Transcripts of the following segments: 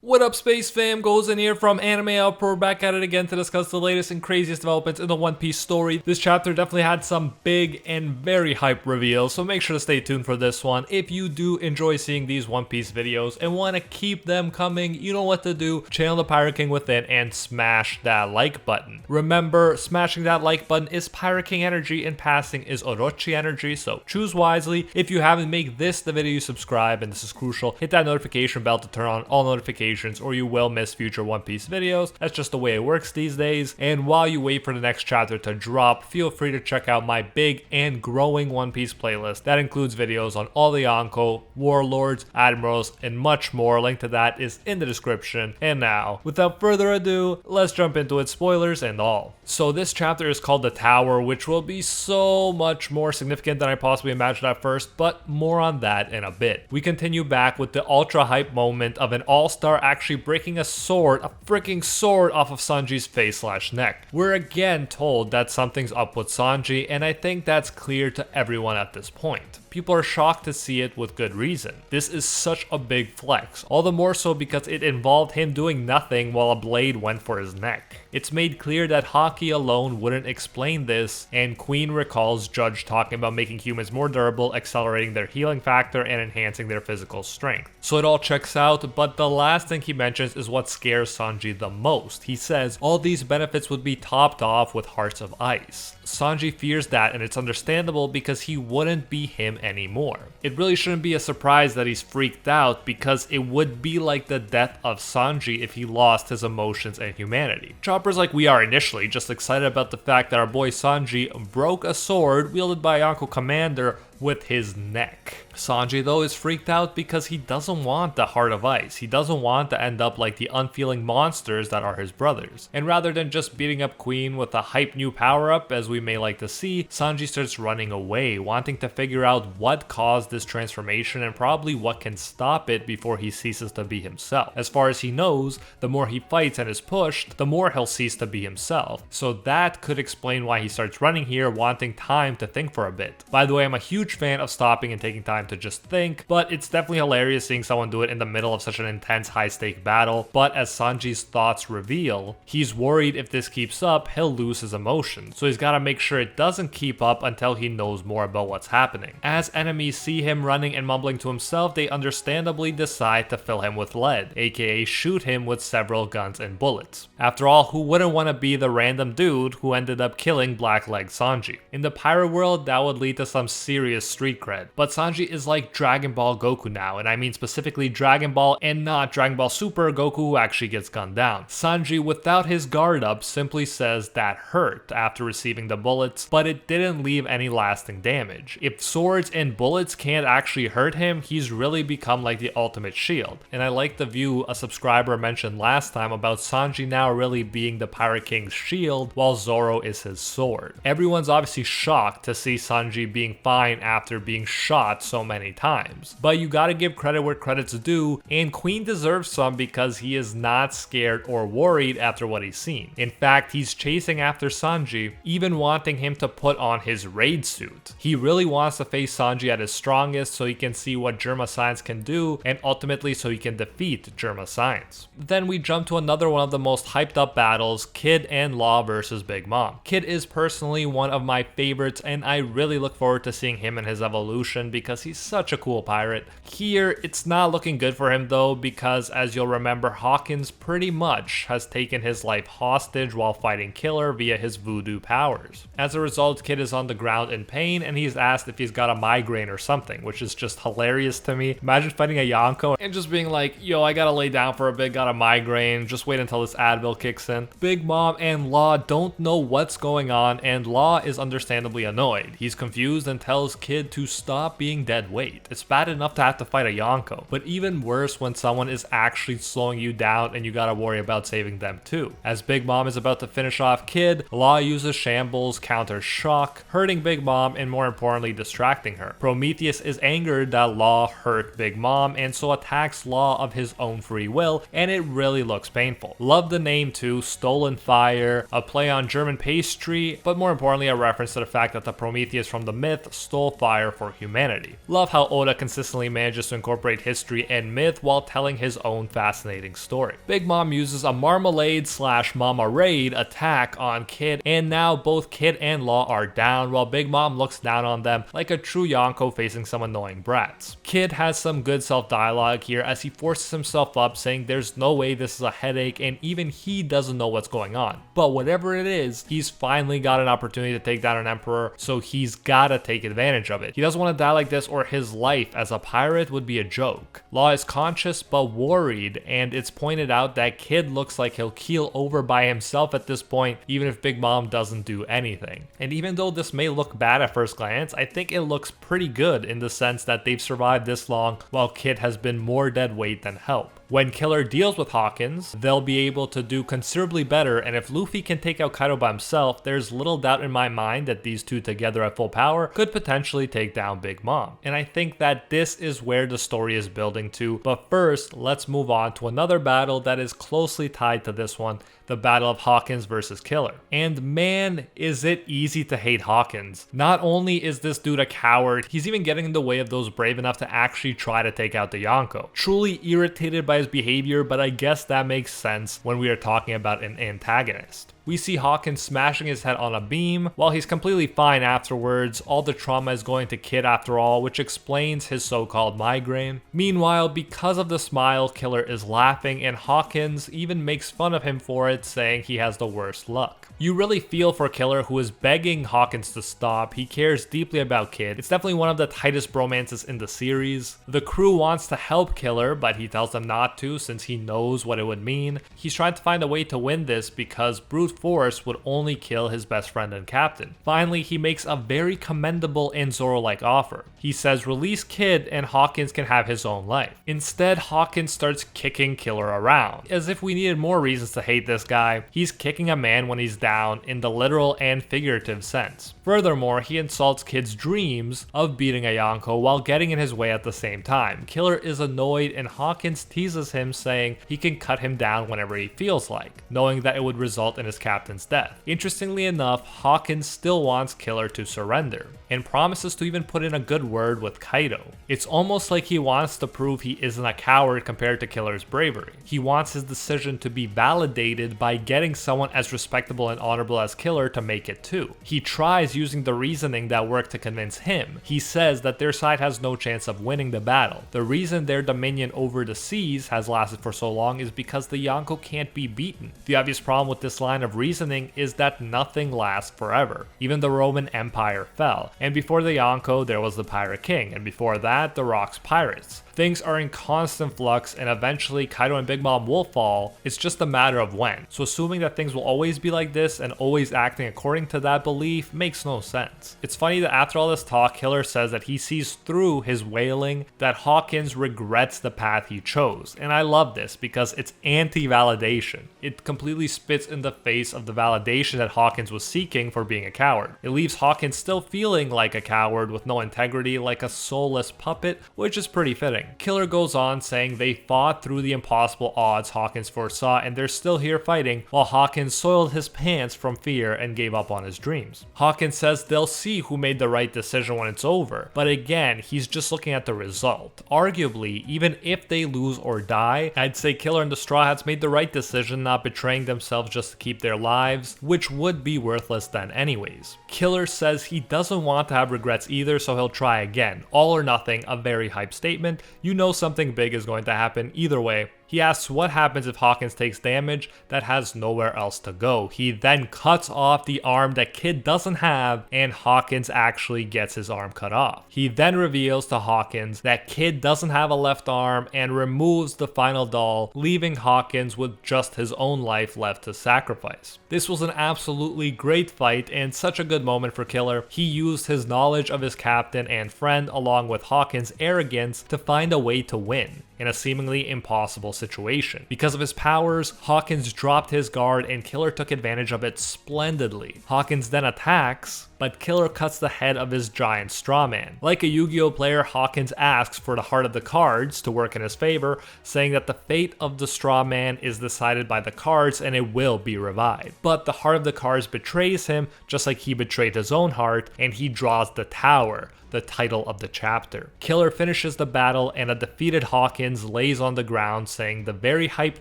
What up, Space Fam? Goes in here from Anime Outro, back at it again to discuss the latest and craziest developments in the One Piece story. This chapter definitely had some big and very hype reveals, so make sure to stay tuned for this one. If you do enjoy seeing these One Piece videos and want to keep them coming, you know what to do. Channel the Pirate King within and smash that like button. Remember, smashing that like button is Pirate King energy and passing is Orochi energy, so choose wisely. If you haven't, make this the video you subscribe, and this is crucial. Hit that notification bell to turn on all notifications or you will miss future One Piece videos. That's just the way it works these days. And while you wait for the next chapter to drop, feel free to check out my big and growing One Piece playlist that includes videos on all the Yonko, warlords, admirals, and much more. Link to that is in the description. And now, without further ado, let's jump into it, spoilers and all. So this chapter is called The Tower, which will be so much more significant than I possibly imagined at first, but more on that in a bit. We continue back with the ultra hype moment of an all-star actually breaking a freaking sword off of Sanji's face/neck. We're again told that something's up with Sanji, and I think that's clear to everyone at this point. People are shocked to see it with good reason. This is such a big flex, all the more so because it involved him doing nothing while a blade went for his neck. It's made clear that Haki alone wouldn't explain this, and Queen recalls Judge talking about making humans more durable, accelerating their healing factor, and enhancing their physical strength. So it all checks out, but the last thing he mentions is what scares Sanji the most. He says all these benefits would be topped off with hearts of ice. Sanji fears that, and it's understandable because he wouldn't be him anymore. It really shouldn't be a surprise that he's freaked out, because it would be like the death of Sanji if he lost his emotions and humanity. Chopper's like we are initially, just excited about the fact that our boy Sanji broke a sword wielded by a Yonko commander with his neck. Sanji though is freaked out because he doesn't want the heart of ice. He doesn't want to end up like the unfeeling monsters that are his brothers. And rather than just beating up Queen with a hype new power up as we may like to see, Sanji starts running away, wanting to figure out what caused this transformation and probably what can stop it before he ceases to be himself. As far as he knows, the more he fights and is pushed, the more he'll cease to be himself. So that could explain why he starts running here, wanting time to think for a bit. By the way, I'm a huge fan of stopping and taking time to just think, but it's definitely hilarious seeing someone do it in the middle of such an intense high-stake battle. But as Sanji's thoughts reveal, he's worried if this keeps up, he'll lose his emotion, so he's gotta make sure it doesn't keep up until he knows more about what's happening. As enemies see him running and mumbling to himself, they understandably decide to fill him with lead, aka shoot him with several guns and bullets. After all, who wouldn't want to be the random dude who ended up killing Black-Leg Sanji? In the pirate world, that would lead to some serious street cred, but Sanji is like Dragon Ball Goku now, and I mean specifically Dragon Ball and not Dragon Ball Super Goku, who actually gets gunned down. Sanji, without his guard up, simply says that hurt after receiving the bullets, but it didn't leave any lasting damage. If swords and bullets can't actually hurt him, he's really become like the ultimate shield. And I like the view a subscriber mentioned last time about Sanji now really being the Pirate King's shield while Zoro is his sword. Everyone's obviously shocked to see Sanji being fine after being shot so many times, but you gotta give credit where credit's due, and Queen deserves some because he is not scared or worried after what he's seen. In fact, he's chasing after Sanji, even wanting him to put on his raid suit. He really wants to face Sanji at his strongest so he can see what Germa Science can do, and ultimately so he can defeat Germa Science. Then we jump to another one of the most hyped up battles, Kid and Law versus Big Mom. Kid is personally one of my favorites, and I really look forward to seeing him and his evolution because he's such a cool pirate. Here, it's not looking good for him though, because as you'll remember, Hawkins pretty much has taken his life hostage while fighting Killer via his voodoo powers. As a result, Kid is on the ground in pain, and he's asked if he's got a migraine or something, which is just hilarious to me. Imagine fighting a Yonko and just being like, yo, I gotta lay down for a bit, got a migraine, just wait until this Advil kicks in. Big Mom and Law don't know what's going on, and Law is understandably annoyed. He's confused and tells Kid to stop being dead weight. It's bad enough to have to fight a Yonko, but even worse when someone is actually slowing you down and you gotta worry about saving them too. As Big Mom is about to finish off Kid, Law uses Shambles, counters Shock, hurting Big Mom and more importantly distracting her. Prometheus is angered that Law hurt Big Mom and so attacks Law of his own free will, and it really looks painful. Love the name too, Stolen Fire, a play on German pastry, but more importantly a reference to the fact that the Prometheus from the myth stole fire for humanity. Love how Oda consistently manages to incorporate history and myth while telling his own fascinating story. Big Mom uses a Marmalade/Mama Raid attack on Kid, and now both Kid and Law are down while Big Mom looks down on them like a true Yonko facing some annoying brats. Kid has some good self-dialogue here as he forces himself up, saying there's no way this is a headache and even he doesn't know what's going on. But whatever it is, he's finally got an opportunity to take down an emperor, so he's gotta take advantage of it. He doesn't want to die like this or his life as a pirate would be a joke. Law is conscious but worried, and it's pointed out that Kid looks like he'll keel over by himself at this point even if Big Mom doesn't do anything. And even though this may look bad at first glance, I think it looks pretty good in the sense that they've survived this long while Kid has been more dead weight than help. When Killer deals with Hawkins, they'll be able to do considerably better, and if Luffy can take out Kaido by himself, there's little doubt in my mind that these two together at full power could potentially take down Big Mom. And I think that this is where the story is building to, but first, let's move on to another battle that is closely tied to this one, the battle of Hawkins versus Killer. And man, is it easy to hate Hawkins. Not only is this dude a coward, he's even getting in the way of those brave enough to actually try to take out the Yonko. Truly irritated by his behavior, but I guess that makes sense when we are talking about an antagonist. We see Hawkins smashing his head on a beam. While he's completely fine afterwards, all the trauma is going to Kid after all, which explains his so-called migraine. Meanwhile, because of the smile, Killer is laughing, and Hawkins even makes fun of him for it, saying he has the worst luck. You really feel for Killer, who is begging Hawkins to stop. He cares deeply about Kid. It's definitely one of the tightest bromances in the series. The crew wants to help Killer, but he tells them not to since he knows what it would mean. He's trying to find a way to win this because brute force would only kill his best friend and captain. Finally, he makes a very commendable and Zoro-like offer. He says release Kid and Hawkins can have his own life. Instead, Hawkins starts kicking Killer around. As if we needed more reasons to hate this guy, he's kicking a man when he's down in the literal and figurative sense. Furthermore, he insults Kid's dreams of beating a Yonko while getting in his way at the same time. Killer is annoyed and Hawkins teases him, saying he can cut him down whenever he feels like, knowing that it would result in his captain's death. Interestingly enough, Hawkins still wants Killer to surrender, and promises to even put in a good word with Kaido. It's almost like he wants to prove he isn't a coward compared to Killer's bravery. He wants his decision to be validated by getting someone as respectable and honorable as Killer to make it too. He tries using the reasoning that worked to convince him. He says that their side has no chance of winning the battle. The reason their dominion over the seas has lasted for so long is because the Yonko can't be beaten. The obvious problem with this line of reasoning is that nothing lasts forever. Even the Roman Empire fell, and before the Yonko there was the Pirate King, and before that the Rock's pirates. Things are in constant flux, and eventually Kaido and Big Mom will fall. It's just a matter of when. So assuming that things will always be like this and always acting according to that belief makes no sense. It's funny that after all this talk, Killer says that he sees through his wailing, that Hawkins regrets the path he chose. And I love this because it's anti-validation. It completely spits in the face of the validation that Hawkins was seeking for being a coward. It leaves Hawkins still feeling like a coward with no integrity, like a soulless puppet, which is pretty fitting. Killer goes on saying they fought through the impossible odds Hawkins foresaw and they're still here fighting, while Hawkins soiled his pants from fear and gave up on his dreams. Hawkins says they'll see who made the right decision when it's over, but again, he's just looking at the result. Arguably, even if they lose or die, I'd say Killer and the Straw Hats made the right decision, not betraying themselves just to keep their lives, which would be worthless then anyways. Killer says he doesn't want to have regrets either, so he'll try again. All or nothing, a very hype statement. You know something big is going to happen either way. He asks what happens if Hawkins takes damage that has nowhere else to go. He then cuts off the arm that Kid doesn't have, and Hawkins actually gets his arm cut off. He then reveals to Hawkins that Kid doesn't have a left arm and removes the final doll, leaving Hawkins with just his own life left to sacrifice. This was an absolutely great fight and such a good moment for Killer. He used his knowledge of his captain and friend along with Hawkins' arrogance to find a way to win in a seemingly impossible situation. Because of his powers, Hawkins dropped his guard and Killer took advantage of it splendidly. Hawkins then attacks, but Killer cuts the head of his giant straw man. Like a Yu-Gi-Oh player, Hawkins asks for the heart of the cards to work in his favor, saying that the fate of the straw man is decided by the cards and it will be revived. But the heart of the cards betrays him, just like he betrayed his own heart, and he draws the tower, the title of the chapter. Killer finishes the battle and a defeated Hawkins lays on the ground saying the very hype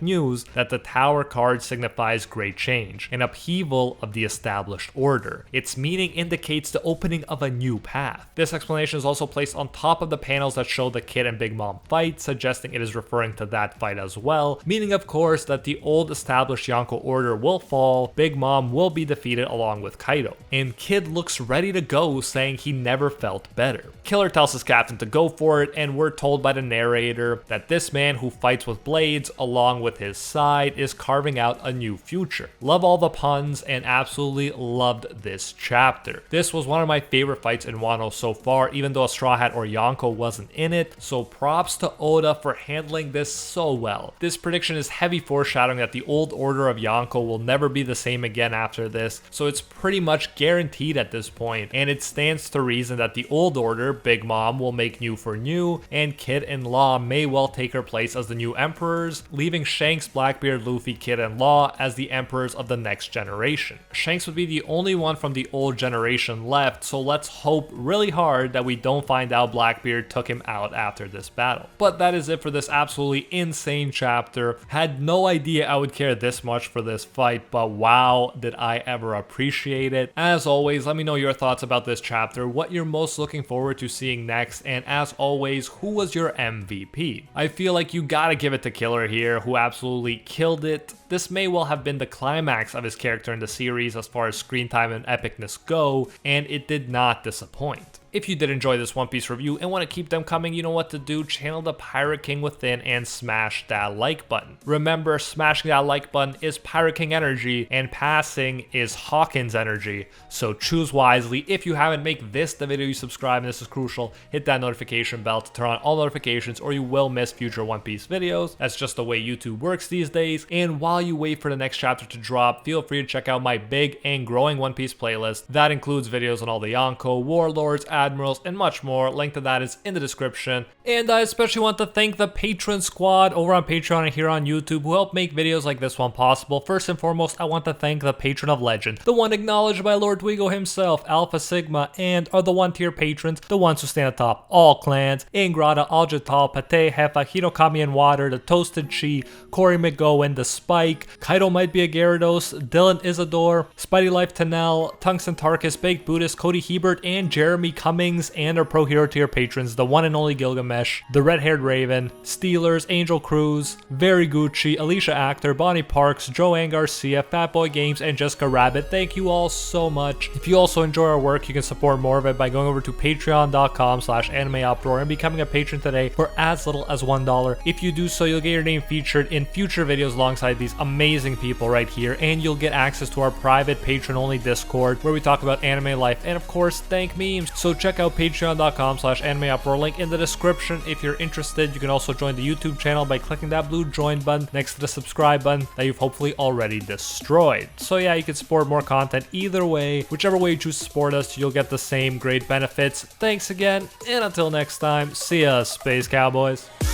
news that the tower card signifies great change, an upheaval of the established order. Its meaning indicates the opening of a new path. This explanation is also placed on top of the panels that show the Kid and Big Mom fight, suggesting it is referring to that fight as well, meaning of course that the old established Yonko order will fall, Big Mom will be defeated along with Kaido. And Kid looks ready to go, saying he never felt better. Killer tells his captain to go for it, and we're told by the narrator that this man who fights with blades along with his side is carving out a new future. Love all the puns and absolutely loved this chapter. This was one of my favorite fights in Wano so far, even though a Straw Hat or Yonko wasn't in it, so props to Oda for handling this so well. This prediction is heavy foreshadowing that the old order of Yonko will never be the same again after this, so it's pretty much guaranteed at this point, and it stands to reason that the old order, Big Mom, will make new for new, and Kid and Law may well take her place as the new emperors, leaving Shanks, Blackbeard, Luffy, Kid, and Law as the emperors of the next generation. Shanks would be the only one from the old generation left, so let's hope really hard that we don't find out Blackbeard took him out after this battle. But that is it for this absolutely insane chapter. Had no idea I would care this much for this fight, but wow, did I ever appreciate it. As always, let me know your thoughts about this chapter, what you're most looking forward to seeing next, and as always, who was your MVP? I feel like you gotta give it to Killer here, who absolutely killed it. This may well have been the climax of his character in the series as far as screen time and epicness go, and it did not disappoint. If you did enjoy this One Piece review and want to keep them coming, you know what to do. Channel the Pirate King within and smash that like button. Remember, smashing that like button is Pirate King energy and passing is Hawkins energy. So choose wisely. If you haven't, make this the video you subscribe, and this is crucial. Hit that notification bell to turn on all notifications or you will miss future One Piece videos. That's just the way YouTube works these days. And while you wait for the next chapter to drop, feel free to check out my big and growing One Piece playlist. That includes videos on all the Yonko, Warlords, Admirals, and much more. Link to that is in the description. And I especially want to thank the patron squad over on Patreon and here on YouTube who help make videos like this one possible. First and foremost, I want to thank the patron of legend, the one acknowledged by Lord Dwigo himself, Alpha Sigma, and are the 1-tier patrons, the ones who stand atop all clans: Ingrata, Aljatal, Pate, Hefa, Hinokami and Water, the Toasted Chi, Corey McGowan, the Spike, Kaido might be a Gyarados, Dylan Isidore, Spidey Life Tanel, Tungsten Tarkus, Baked Buddhist, Cody Hebert, and Jeremy Cummings, and our Pro Hero tier patrons, the one and only Gilgamesh, the Red-Haired Raven, Steelers, Angel Cruz, Very Gucci, Alicia Actor, Bonnie Parks, Joanne Garcia, Fatboy Games, and Jessica Rabbit. Thank you all so much. If you also enjoy our work, you can support more of it by going over to patreon.com/animeuproar and becoming a patron today for as little as $1. If you do so, you'll get your name featured in future videos alongside these amazing people right here, and you'll get access to our private patron-only Discord where we talk about anime life and of course thank memes. So check out patreon.com/animeuproar, link in the description if you're interested. You can also join the YouTube channel by clicking that blue join button next to the subscribe button that you've hopefully already destroyed. So yeah, you can support more content either way. Whichever way you choose to support us, you'll get the same great benefits. Thanks again, and until next time, see ya, Space Cowboys.